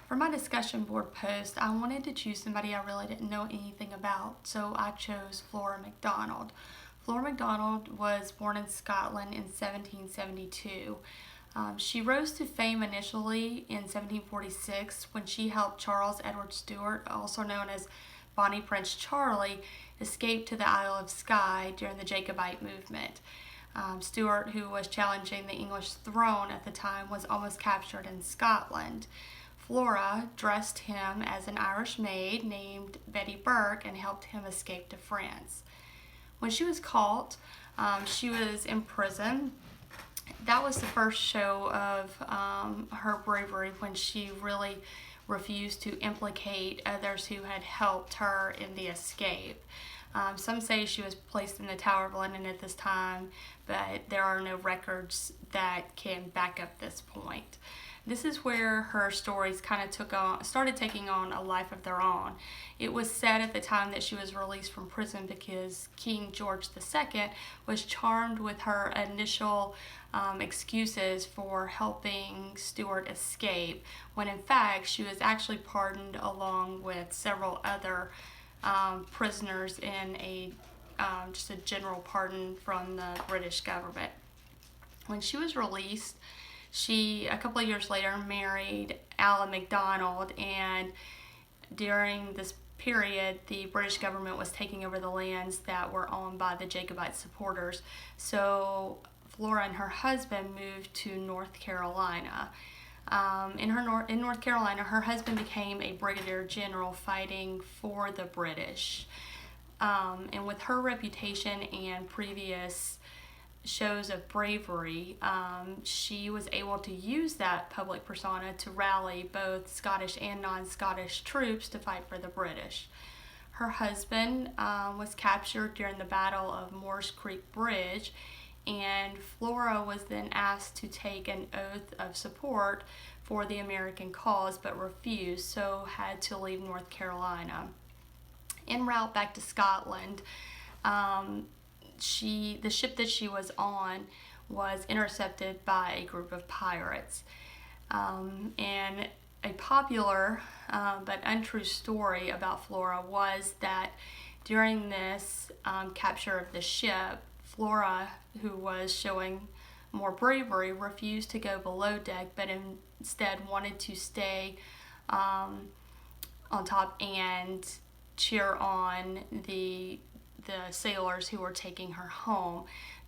For my discussion board post, I wanted to choose somebody I really didn't know anything about, so I chose Flora McDonald. Flora McDonald was born in Scotland in 1772. She rose to fame initially in 1746 when she helped Charles Edward Stuart, also known as Bonnie Prince Charlie, escape to the Isle of Skye during the Jacobite movement. Stuart, who was challenging the English throne at the time, was almost captured in Scotland. Flora dressed him as an Irish maid named Betty Burke and helped him escape to France. When she was caught, she was in prison. That was the first show of her bravery, when she really refused to implicate others who had helped her in the escape. Some say she was placed in the Tower of London at this time, but there are no records that can back up this point. This is where her stories kind of started taking on a life of their own. It was said at the time that she was released from prison because King George II was charmed with her initial excuses for helping Stuart escape, when in fact she was actually pardoned along with several other prisoners in just a general pardon from the British government. When she was released, she, a couple of years later, married Alan MacDonald, and during this period, the British government was taking over the lands that were owned by the Jacobite supporters. So Flora and her husband moved to North Carolina. In North Carolina, her husband became a brigadier general fighting for the British. And with her reputation and previous shows of bravery, she was able to use that public persona to rally both Scottish and non-Scottish troops to fight for the British. Her husband was captured during the Battle of Moores Creek Bridge, and Flora was then asked to take an oath of support for the American cause, but refused, so had to leave North Carolina. En route back to Scotland, the ship that she was on was intercepted by a group of pirates. And a popular but untrue story about Flora was that during this capture of the ship, Flora, who was showing more bravery, refused to go below deck, but instead wanted to stay on top and cheer on the sailors who were taking her home.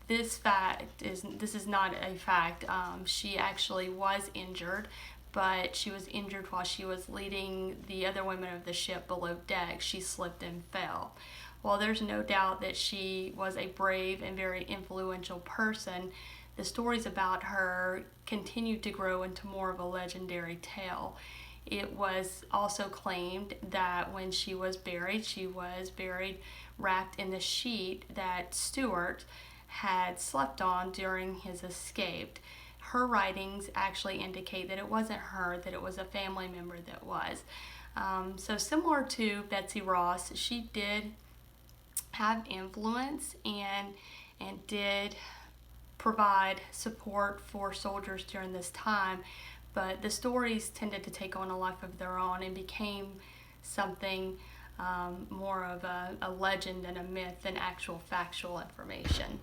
This is not a fact. She actually was injured, but she was injured while she was leading the other women of the ship below deck. She slipped and fell. While there's no doubt that she was a brave and very influential person, the stories about her continued to grow into more of a legendary tale. It was also claimed that when she was buried wrapped in the sheet that Stuart had slept on during his escape. Her writings actually indicate that it wasn't her, that it was a family member that was. So similar to Betsy Ross, she did have influence and did provide support for soldiers during this time, but the stories tended to take on a life of their own and became something more of a legend and a myth than actual factual information.